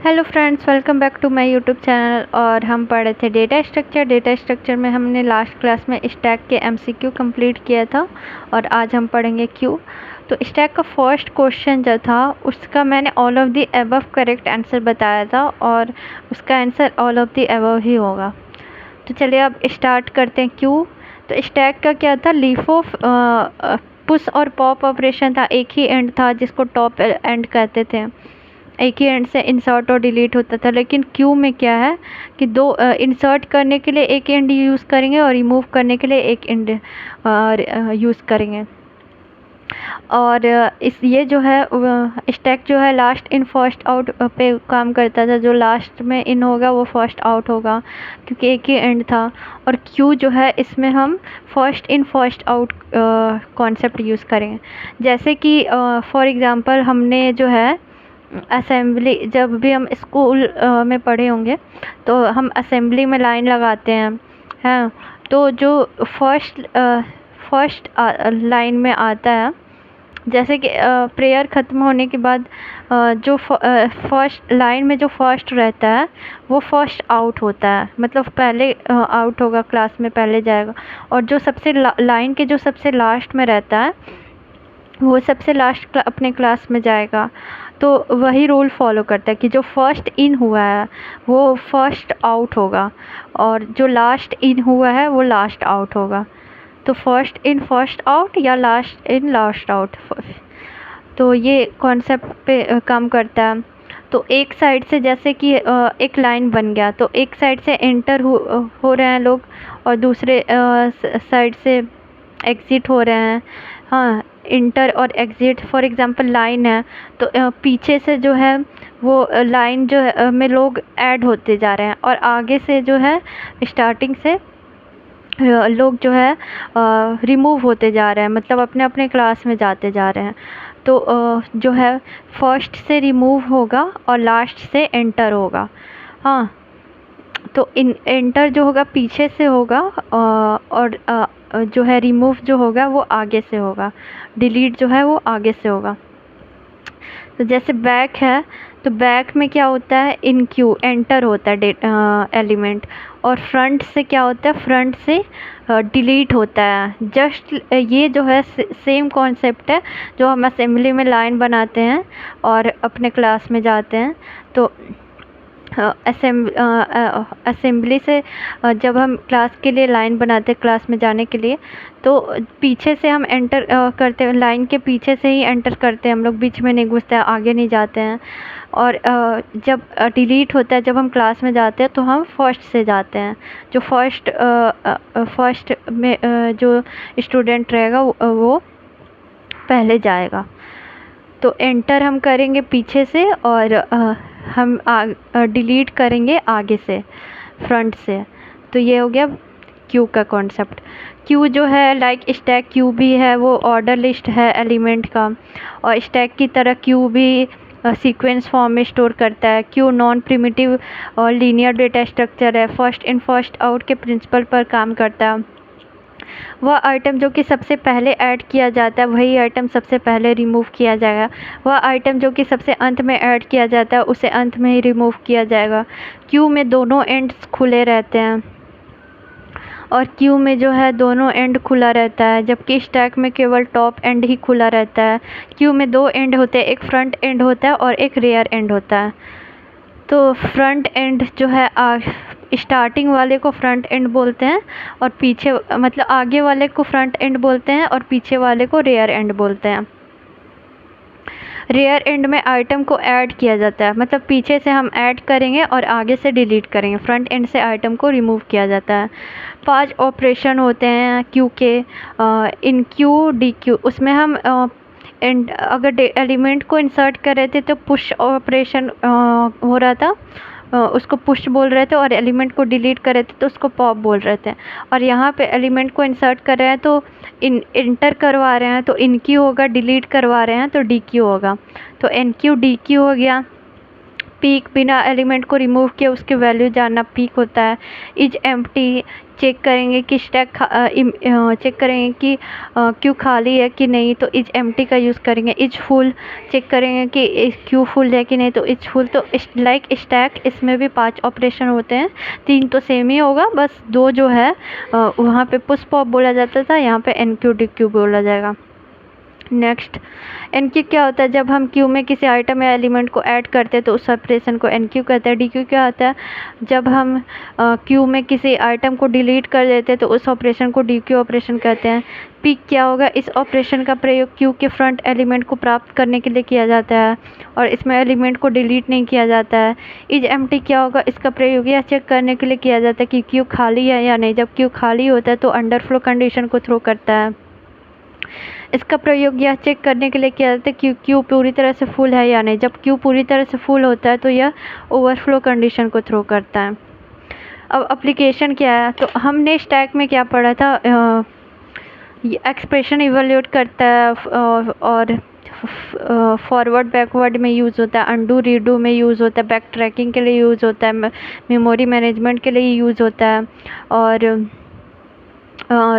Hello friends, welcome back to my YouTube channel. और हम पढ़े थे डेटा स्ट्रक्चर में हमने लास्ट क्लास में स्टैक के एमसीक्यू कंप्लीट किया था और आज हम पढ़ेंगे क्यू। तो स्टैक का फर्स्ट क्वेश्चन जो था उसका मैंने all of the above correct answer बताया था और उसका answer all of the above ही होगा। तो चलिए अब स्टार्ट करते हैं क्यू। तो स्टैक का क्या था, लीफ ऑफ पुश और पॉप ऑपरेशन था, एक ही एंड था जिसको टॉप एंड कहते थे, एक ही एंड से इंसर्ट और डिलीट होता था। लेकिन क्यू में क्या है कि दो इंसर्ट करने के लिए एक एंड यूज़ करेंगे और रिमूव करने के लिए एक एंड यूज़ करेंगे। और इस ये जो है स्टैक जो है लास्ट इन फर्स्ट आउट पे काम करता था, जो लास्ट में इन होगा वो फर्स्ट आउट होगा क्योंकि एक ही एंड था। और क्यू जो है इसमें हम first in first out concept use करेंगे। जैसे कि फॉर एग्ज़ाम्पल हमने जो है असेंबली, जब भी हम स्कूल में पढ़े होंगे तो हम असेंबली में लाइन लगाते हैं। तो जो फर्स्ट लाइन में आता है, जैसे कि प्रेयर ख़त्म होने के बाद जो फर्स्ट लाइन में जो फर्स्ट रहता है वो फर्स्ट आउट होता है, मतलब पहले आउट होगा, क्लास में पहले जाएगा। और जो सबसे लाइन के जो सबसे लास्ट में रहता है वो सबसे लास्ट अपने क्लास में जाएगा। तो वही रूल फॉलो करता है कि जो फर्स्ट इन हुआ है वो फर्स्ट आउट होगा और जो लास्ट इन हुआ है वो लास्ट आउट होगा। तो फर्स्ट इन फर्स्ट आउट या लास्ट इन लास्ट आउट। तो ये कॉन्सेप्ट पे काम करता है। तो एक साइड से जैसे कि एक लाइन बन गया तो एक साइड से एंटर हो रहे हैं लोग और दूसरे साइड से एग्ज़िट हो रहे हैं। हाँ, इंटर और एग्ज़िट। फॉर एग्ज़ाम्पल लाइन है तो पीछे से जो है वो लाइन जो है में लोग ऐड होते जा रहे हैं और आगे से जो है स्टार्टिंग से लोग जो है रिमूव होते जा रहे हैं, मतलब अपने अपने क्लास में जाते जा रहे हैं। तो जो है फर्स्ट से रिमूव होगा और लास्ट से एंटर होगा। हाँ, तो एंटर जो होगा पीछे से होगा और जो है रिमूव जो होगा वो आगे से होगा, डिलीट जो है वो आगे से होगा। तो जैसे बैक है तो बैक में क्या होता है, इन क्यू एंटर होता है एलिमेंट। और फ्रंट से क्या होता है, फ्रंट से डिलीट होता है। जस्ट ये जो है सेम कॉन्सेप्ट है जो हम असेंबली में लाइन बनाते हैं और अपने क्लास में जाते हैं। तो असेंबली से जब हम क्लास के लिए लाइन बनाते हैं क्लास में जाने के लिए, तो पीछे से हम एंटर करते हैं, लाइन के पीछे से ही एंटर करते हैं हम लोग, बीच में नहीं घुसते हैं, आगे नहीं जाते हैं। और जब डिलीट होता है, जब हम क्लास में जाते हैं तो हम फर्स्ट से जाते हैं। जो फर्स्ट में जो स्टूडेंट रहेगा वो पहले जाएगा। तो एंटर हम करेंगे पीछे से और हम डिलीट करेंगे आगे से, फ्रंट से। तो ये हो गया क्यू का कॉन्सेप्ट। क्यू जो है लाइक स्टैक क्यू भी है, वो ऑर्डर लिस्ट है एलिमेंट का। और स्टैक की तरह क्यू भी सीक्वेंस फॉर्म में स्टोर करता है। क्यू नॉन प्रिमिटिव और लीनियर डेटा स्ट्रक्चर है, फर्स्ट इन फर्स्ट आउट के प्रिंसिपल पर काम करता है। वह आइटम जो कि सबसे पहले ऐड किया जाता है वही आइटम सबसे पहले रिमूव किया जाएगा। वह आइटम जो कि सबसे अंत में ऐड किया जाता है उसे अंत में ही रिमूव किया जाएगा। क्यू में दोनों एंड्स खुले रहते हैं और क्यू में जो है दोनों एंड खुला रहता है, जबकि स्टैक में केवल टॉप एंड ही खुला रहता है। क्यू में दो एंड होते हैं, एक फ्रंट एंड होता है और एक रेयर एंड होता है। तो फ्रंट एंड जो है स्टार्टिंग वाले को फ्रंट एंड बोलते हैं और पीछे मतलब आगे वाले को फ्रंट एंड बोलते हैं और पीछे वाले को रेयर एंड बोलते हैं। रेयर एंड में आइटम को ऐड किया जाता है, मतलब पीछे से हम ऐड करेंगे और आगे से डिलीट करेंगे। फ्रंट एंड से आइटम को रिमूव किया जाता है। 5 ऑपरेशन होते हैं क्यू के, इन क्यू, डी क्यू। उसमें हम एंड अगर एलिमेंट को इंसर्ट कर रहे थे तो पुश ऑपरेशन हो रहा था, उसको पुश बोल रहे थे। और एलिमेंट को डिलीट कर रहे थे तो उसको पॉप बोल रहे थे। और यहाँ पे एलिमेंट को इंसर्ट कर रहे हैं तो इंटर करवा रहे हैं तो इन क्यू होगा, डिलीट करवा रहे हैं तो डी क्यू होगा। तो एन क्यू डी क्यू हो गया। पीक, बिना एलिमेंट को रिमूव किए उसकी वैल्यू जानना पीक होता है। इज एम्प्टी, चेक करेंगे कि स्टैक चेक करेंगे कि क्यू खाली है कि नहीं, तो इज एम्प्टी का यूज़ करेंगे। इज फुल, चेक करेंगे कि क्यू फुल है कि नहीं, तो इज फुल। तो लाइक स्टैक, इसमें भी 5 ऑपरेशन होते हैं, 3 तो सेम ही होगा, बस 2 जो है वहाँ पे पुश पॉप बोला जाता था, यहाँ पे एनक्यू डीक्यू बोला जाएगा। नेक्स्ट, एनक्यू क्या होता है? जब हम क्यू में किसी आइटम या एलिमेंट को ऐड करते हैं तो उस ऑपरेशन को एनक्यू कहते हैं। डीक्यू क्या होता है? जब हम क्यू में किसी आइटम को डिलीट कर देते हैं तो उस ऑपरेशन को डीक्यू ऑपरेशन कहते हैं। पीक क्या होगा? इस ऑपरेशन का प्रयोग क्यू के फ्रंट एलिमेंट को प्राप्त करने के लिए किया जाता है और इसमें एलिमेंट को डिलीट नहीं किया जाता है। इज एम्प्टी क्या होगा? इसका प्रयोग यह चेक करने के लिए किया जाता है कि क्यू खाली है या नहीं। जब क्यू खाली होता है तो अंडरफ्लो कंडीशन को थ्रो करता है। इसका प्रयोग यह चेक करने के लिए किया जाता है कि क्यू पूरी तरह से फुल है या नहीं। जब क्यू पूरी तरह से फुल होता है तो यह ओवरफ्लो कंडीशन को थ्रो करता है। अब एप्लीकेशन क्या है? तो हमने स्टैक में क्या पढ़ा था? एक्सप्रेशन इवैल्यूएट करता है और फॉरवर्ड बैकवर्ड में यूज़ होता है, अंडू रीडू में यूज़ होता है, बैक ट्रैकिंग के लिए यूज़ होता है, मेमोरी मैनेजमेंट के लिए यूज़ होता है और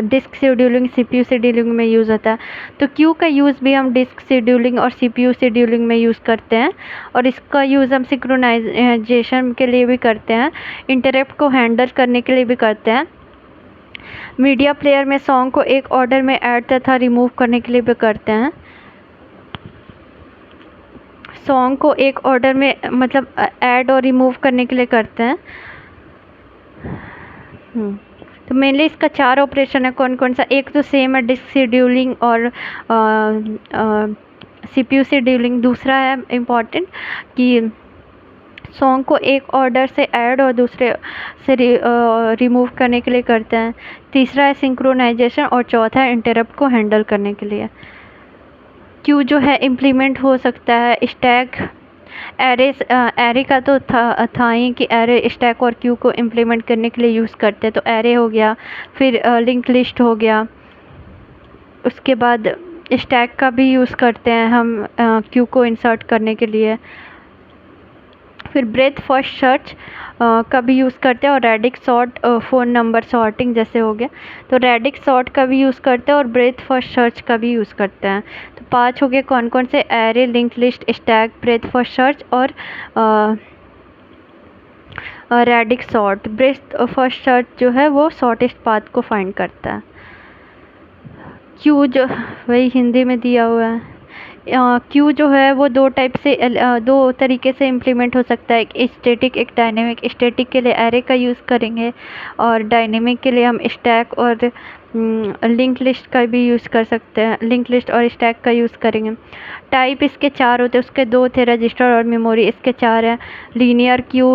डिस्क शेड्यूलिंग, सीपीयू शेड्यूलिंग में यूज़ होता है। तो क्यू का यूज़ भी हम डिस्क शेड्यूलिंग और सीपीयू शेड्यूलिंग में यूज़ करते हैं और इसका यूज़ हम सिंक्रोनाइजेशन के लिए भी करते हैं, इंटरप्ट को हैंडल करने के लिए भी करते हैं। मीडिया प्लेयर में सॉन्ग को एक ऑर्डर में ऐड तथा रिमूव करने के लिए भी करते हैं। सॉन्ग को एक ऑर्डर में मतलब ऐड और रिमूव करने के लिए करते हैं। तो मेनली इसका 4 ऑपरेशन है। कौन कौन सा? एक तो सेम है, डिस्क शेड्यूलिंग और सीपीयू शेड्यूलिंग। दूसरा है इम्पॉर्टेंट कि सॉन्ग को एक ऑर्डर से ऐड और दूसरे से रिमूव करने के लिए करते हैं। तीसरा है सिंक्रोनाइजेशन और चौथा है इंटरप्ट को हैंडल करने के लिए। क्यू जो है इम्प्लीमेंट हो सकता है स्टैक, एरे का तो था ही कि एरे स्टैक और क्यू को इम्प्लीमेंट करने के लिए यूज़ करते हैं। तो एरे हो गया, फिर लिंक लिस्ट हो गया, उसके बाद स्टैक का भी यूज़ करते हैं हम क्यू को इंसर्ट करने के लिए। फिर ब्रेथ फर्स्ट सर्च का भी यूज़ करते हैं और radix sort, phone number sorting जैसे हो गया। तो रेडिक्स सॉर्ट का भी यूज़ करते हैं और ब्रेथ फर्स्ट सर्च का भी यूज़ करते हैं। तो 5 हो गए कौन कौन से? Array, linked list, stack, breadth first search और radix sort. Breadth first search जो है वो शॉर्टेस्ट पाथ को फाइंड करता है। क्यू जो वही हिंदी में दिया हुआ है। क्यू जो है वो 2 टाइप से 2 तरीके से इम्प्लीमेंट हो सकता है, एक स्टैटिक एक डायनेमिक। स्टैटिक के लिए एरे का यूज़ करेंगे और डायनेमिक के लिए हम स्टैक और लिंक लिस्ट का भी यूज़ कर सकते हैं, लिंक लिस्ट और स्टैक का यूज़ करेंगे। टाइप इसके 4 होते हैं, उसके 2 थे, रजिस्टर और मेमोरी। इसके 4 हैं, लीनियर क्यू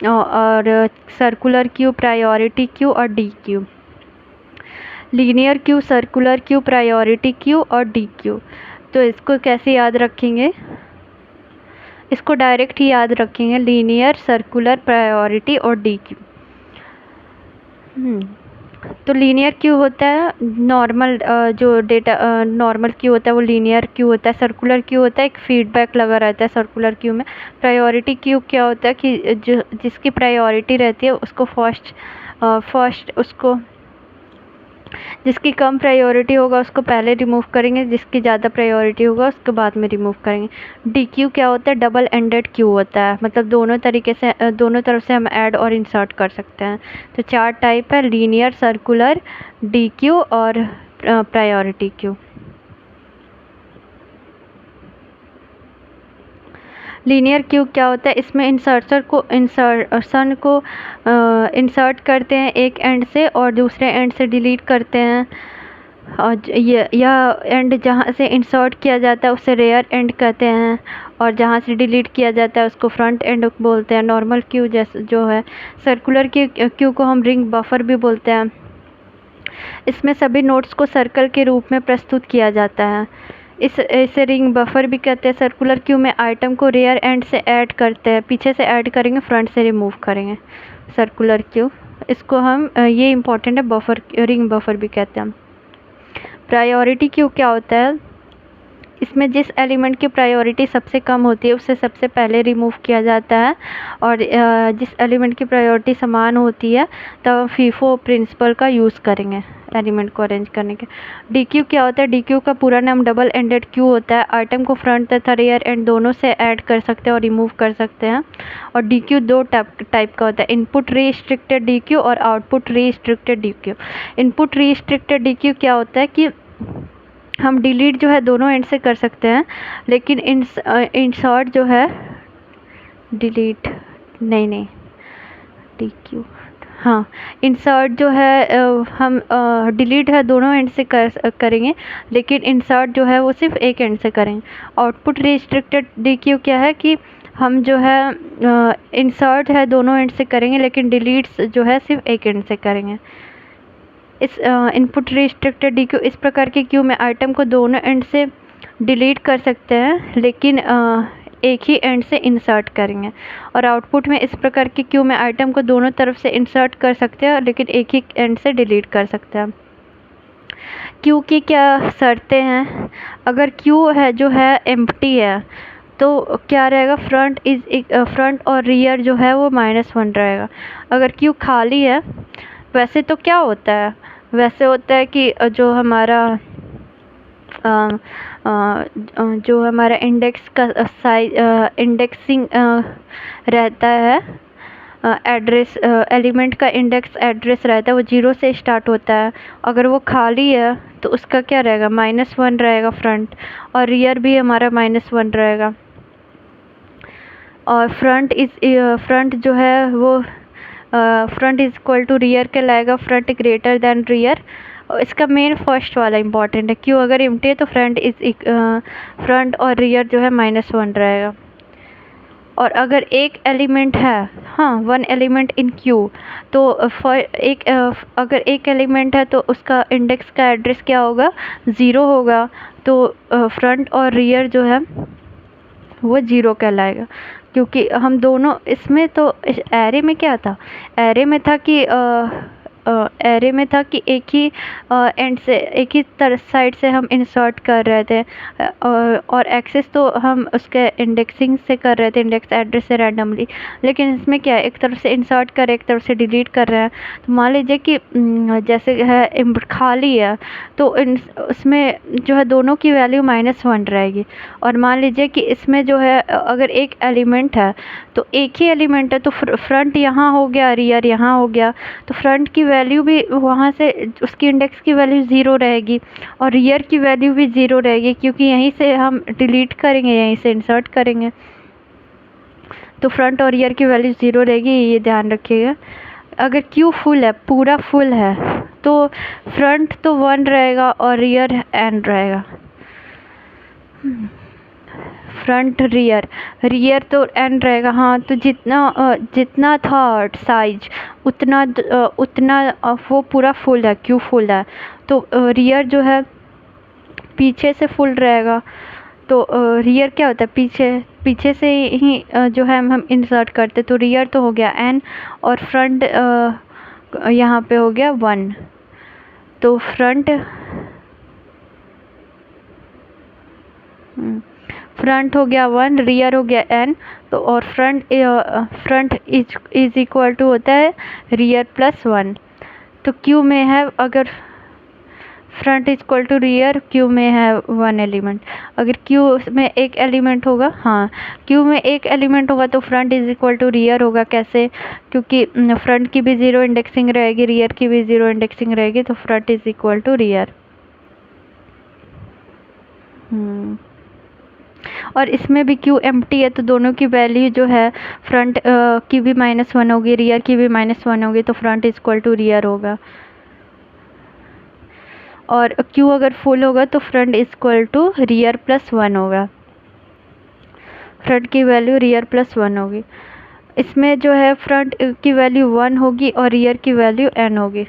और सर्कुलर क्यू, प्रायोरिटी क्यू और D Q. Linear Q, circular queue, priority queue और डी क्यू। तो इसको कैसे याद रखेंगे? इसको डायरेक्ट ही याद रखेंगे, लीनियर, सर्कुलर, प्रायोरिटी और डी क्यू। तो लीनियर क्यू होता है नॉर्मल, जो डेटा नॉर्मल क्यू होता है वो लीनियर क्यू होता है। सर्कुलर क्यू होता है एक फीडबैक लगा रहता है सर्कुलर क्यू में। प्रायोरिटी क्यू क्या होता है कि जो जिसकी प्रायोरिटी रहती है उसको फर्स्ट उसको, जिसकी कम प्रायोरिटी होगा उसको पहले रिमूव करेंगे, जिसकी ज़्यादा प्रायोरिटी होगा उसके बाद में रिमूव करेंगे। डी क्यू क्या होता है? डबल एंडेड क्यू होता है, मतलब दोनों तरीके से दोनों तरफ से हम ऐड और इंसर्ट कर सकते हैं। तो 4 टाइप है, लीनियर, सर्कुलर, डी क्यू और प्रायोरिटी क्यू। लीनियर क्यू क्या होता है? इसमें इंसर्शन को इंसर्ट करते हैं एक एंड से और दूसरे एंड से डिलीट करते हैं। और यह एंड जहाँ से इंसर्ट किया जाता है उसे रेयर एंड कहते हैं और जहाँ से डिलीट किया जाता है उसको फ्रंट एंड बोलते हैं। नॉर्मल क्यू जैसे जो है, सर्कुलर क्यू को हम रिंग बफर भी बोलते हैं। इसमें सभी नोड्स को सर्कल के रूप में प्रस्तुत किया जाता है, इसे रिंग बफर भी कहते हैं। सर्कुलर क्यू में आइटम को रेयर एंड से ऐड करते हैं, पीछे से ऐड करेंगे, फ्रंट से रिमूव करेंगे। सर्कुलर क्यू, इसको हम ये इम्पोर्टेंट है, बफर, रिंग बफर भी कहते हैं हम। प्रायोरिटी क्यू क्या होता है? इसमें जिस एलिमेंट की प्रायोरिटी सबसे कम होती है उसे सबसे पहले रिमूव किया जाता है, और जिस एलिमेंट की प्रायोरिटी समान होती है तब फीफो प्रिंसिपल का यूज़ करेंगे एलिमेंट को अरेंज करने के। डी क्यू क्या होता है? डी क्यू का पूरा नाम डबल एंडेड क्यू होता है। आइटम को फ्रंट तथा रियर एंड दोनों से ऐड कर सकते हैं और रिमूव कर सकते हैं। और डी क्यू दो टाइप का होता है, इनपुट रिस्ट्रिक्टेड डी क्यू और output restricted D Q. Input restricted D Q क्या होता है कि हम डिलीट जो है दोनों एंड से कर सकते हैं, लेकिन इंसर्ट जो है डिलीट नहीं डी क्यू, हाँ, इंसर्ट जो है हम डिलीट है दोनों एंड से करेंगे, लेकिन इंसर्ट जो है वो सिर्फ एक एंड से करेंगे। आउटपुट रिस्ट्रिक्टेड डी क्यू क्या है कि हम जो है इंसर्ट है दोनों एंड से करेंगे, लेकिन डिलीट जो है सिर्फ एक एंड से करेंगे। इस इनपुट रिस्ट्रिक्टेड डी क्यू, इस प्रकार के क्यू में आइटम को दोनों एंड से डिलीट कर सकते हैं, लेकिन एक ही एंड से इंसर्ट करेंगे। और आउटपुट में इस प्रकार के क्यू में आइटम को दोनों तरफ से इंसर्ट कर सकते हैं, लेकिन एक ही एंड से डिलीट कर सकते हैं। क्यू की क्या शर्तें हैं? अगर क्यू है जो है एम्प्टी है तो क्या रहेगा? फ्रंट और रियर जो है वो -1 रहेगा। अगर क्यू खाली है, वैसे तो क्या होता है, वैसे होता है कि जो हमारा जो हमारा इंडेक्स का इंडेक्सिंग रहता है, एड्रेस एलिमेंट का इंडेक्स एड्रेस रहता है वो 0 से स्टार्ट होता है। अगर वो खाली है तो उसका क्या रहेगा? -1 रहेगा फ्रंट, और रियर भी हमारा -1 रहेगा। और फ्रंट जो है वो front is equal to rear कहलाएगा, फ्रंट ग्रेटर देन रियर। इसका मेन फर्स्ट वाला इंपॉर्टेंट है, क्यों अगर एम्प्टी है तो फ्रंट और रियर जो है -1 रहेगा। और अगर एक एलिमेंट है, हाँ, 1 एलिमेंट इन क्यू, तो अगर एक एलिमेंट है तो उसका इंडेक्स का एड्रेस क्या होगा? 0 होगा। तो फ्रंट और रियर जो है वो 0 कहलाएगा, क्योंकि हम दोनों इसमें तो एरे में क्या था? एरे में था कि एक ही एंड से, एक ही साइड से हम इंसर्ट कर रहे थे, और एक्सेस तो हम उसके इंडेक्सिंग से कर रहे थे, इंडेक्स एड्रेस से रैंडमली। लेकिन इसमें क्या है, एक तरफ से इंसर्ट कर एक तरफ से डिलीट कर रहे हैं। तो मान लीजिए कि जैसे है खाली है तो उसमें जो है दोनों की वैल्यू -1 रहेगी। और मान लीजिए कि इसमें जो है अगर एक एलिमेंट है तो एक ही एलिमेंट है, तो फ्रंट यहाँ हो गया, रियर यहाँ हो गया, तो फ्रंट की वैल्यू भी वहाँ से उसकी इंडेक्स की वैल्यू 0 रहेगी, और रियर की वैल्यू भी 0 रहेगी, क्योंकि यहीं से हम डिलीट करेंगे, यहीं से इंसर्ट करेंगे। तो फ्रंट और रियर की वैल्यू 0 रहेगी, ये ध्यान रखिएगा। अगर क्यू फुल है, पूरा फुल है, तो फ्रंट तो 1 रहेगा और रियर n रहेगा। फ्रंट रियर तो n रहेगा, हाँ। तो जितना था साइज उतना वो पूरा फुल है, क्यू फुल है, तो रियर जो है पीछे से फुल रहेगा। तो रियर क्या होता है? पीछे से ही जो है हम इंसर्ट करते, तो रियर तो हो गया n, और फ्रंट यहाँ पे हो गया 1। तो फ्रंट हो गया 1, रियर हो गया n। तो और फ्रंट इज इक्वल टू होता है रियर +1। तो क्यू में है, अगर front is equal to rear, queue में है 1 एलिमेंट। अगर क्यू में एक एलिमेंट होगा, हाँ, क्यू में एक एलिमेंट होगा तो front is equal to rear होगा। कैसे? क्योंकि फ्रंट की भी 0 इंडेक्सिंग रहेगी, रियर की भी 0 इंडेक्सिंग रहेगी, तो front is equal to rear. और इसमें भी क्यू एम्प्टी है तो दोनों की वैल्यू जो है फ्रंट की भी -1 होगी, रियर की भी -1 होगी, तो front is equal to rear होगा। और क्यू अगर फुल होगा तो front is equal to rear +1 होगा, फ्रंट की वैल्यू रियर +1 होगी। इसमें जो है फ्रंट की वैल्यू 1 होगी और रियर की वैल्यू n होगी।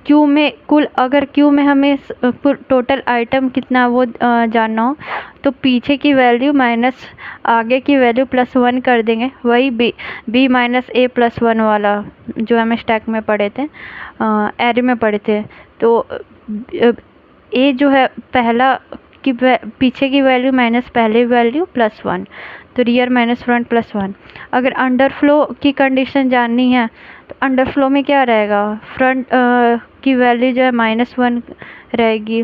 क्यू में अगर क्यू में हमें टोटल आइटम कितना वो जानना हो, तो पीछे की वैल्यू माइनस आगे की वैल्यू +1 कर देंगे। वही b -a+1 वाला जो हमें स्टैक में पढ़े थे, एरे में पढ़े थे। तो ए जो है पहला की पीछे की वैल्यू माइनस पहले वैल्यू प्लस 1, तो रियर माइनस फ्रंट प्लस 1। अगर अंडरफ्लो की कंडीशन जाननी है तो अंडरफ्लो में क्या रहेगा, फ्रंट की वैल्यू जो है -1 रहेगी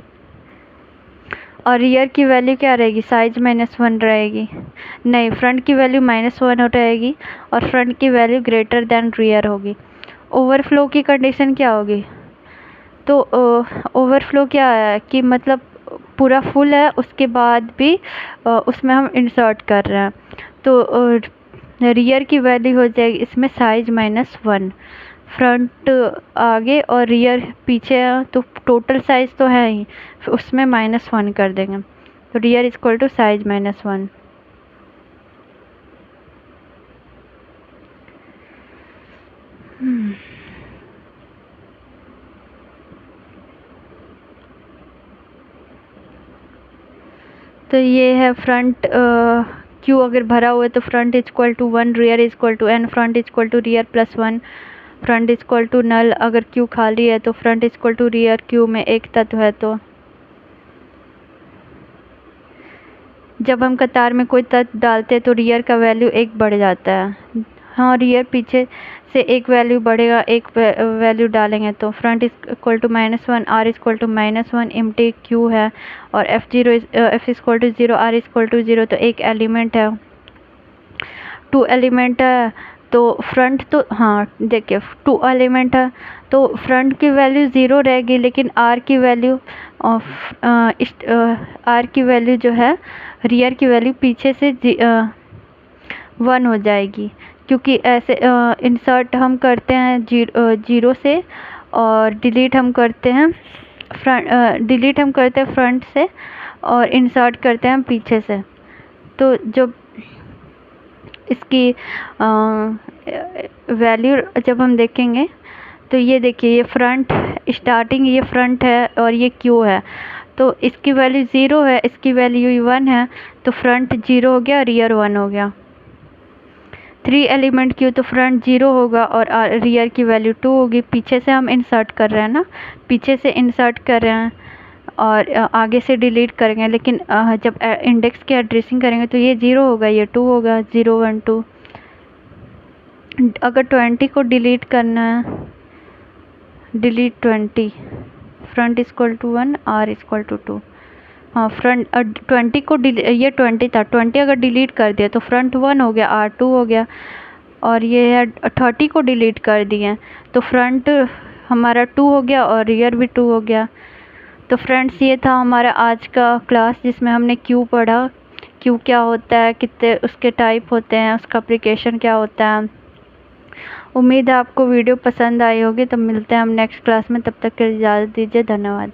और रियर की वैल्यू क्या रहेगी, साइज -1 रहेगी। नहीं, फ्रंट की वैल्यू -1 हो रहेगी और फ्रंट की वैल्यू ग्रेटर देन रियर होगी। ओवरफ्लो की कंडीशन क्या होगी, तो ओवरफ्लो क्या है कि मतलब पूरा फुल है उसके बाद भी उसमें हम इंसर्ट कर रहे हैं, तो रियर की वैल्यू हो जाएगी इसमें साइज -1। फ्रंट आगे और रियर पीछे है तो टोटल साइज तो है ही, उसमें -1 कर देंगे, तो रियर इक्वल टू साइज -1। तो ये है फ्रंट क्यू अगर भरा हुआ है तो front equal to 1, rear equal to n, front equal to rear plus 1, front equal to null. अगर क्यू खाली है तो front equal to rear, queue में एक तत्व है तो जब हम कतार में कोई तत्व डालते हैं तो रियर का वैल्यू 1 बढ़ जाता है। हाँ, रियर पीछे से एक वैल्यू बढ़ेगा, एक वैल्यू डालेंगे तो front equal to -1, R equal to -1, empty queue है और F equal to 0, R equal to 0, तो एक एलिमेंट है, 2 एलिमेंट है तो फ्रंट तो हाँ देखिए 2 एलिमेंट है तो फ्रंट की वैल्यू 0 रहेगी, लेकिन आर की वैल्यू आर की वैल्यू जो है रियर की वैल्यू पीछे से 1 हो जाएगी, क्योंकि ऐसे इंसर्ट हम करते हैं 0 से और डिलीट हम करते हैं फ्रंट से और इंसर्ट करते हैं पीछे से। तो जो इसकी वैल्यू जब हम देखेंगे तो ये देखिए, ये फ्रंट स्टार्टिंग, ये फ्रंट है और ये क्यू है, तो इसकी वैल्यू 0 है, इसकी वैल्यू 1 है, तो फ्रंट 0 हो गया, रियर 1 हो गया। 3 एलिमेंट क्यू तो फ्रंट 0 होगा और रियर की वैल्यू 2 होगी। पीछे से हम इंसर्ट कर रहे हैं ना, पीछे से इंसर्ट कर रहे हैं और आगे से डिलीट करेंगे, लेकिन जब इंडेक्स की एड्रेसिंग करेंगे तो ये 0 होगा, ये 2 होगा, 0 1 2। अगर 20 को डिलीट करना है, delete 20, front equal to 1, R equal to 2। हाँ, फ्रंट 20 को ये 20 था, 20 अगर डिलीट कर दिया तो फ्रंट 1 हो गया, आर 2 हो गया, और ये है 30 को डिलीट कर दिए तो फ्रंट हमारा 2 हो गया और रियर भी 2 हो गया। तो फ्रेंड्स, ये था हमारा आज का क्लास जिसमें हमने क्यू पढ़ा, क्यू क्या होता है, कितने उसके टाइप होते हैं, उसका एप्लीकेशन क्या होता है। उम्मीद है आपको वीडियो पसंद आई होगी। तो मिलते हैं हम नेक्स्ट क्लास में, तब तक के लिए इजाज़त दीजिए, धन्यवाद।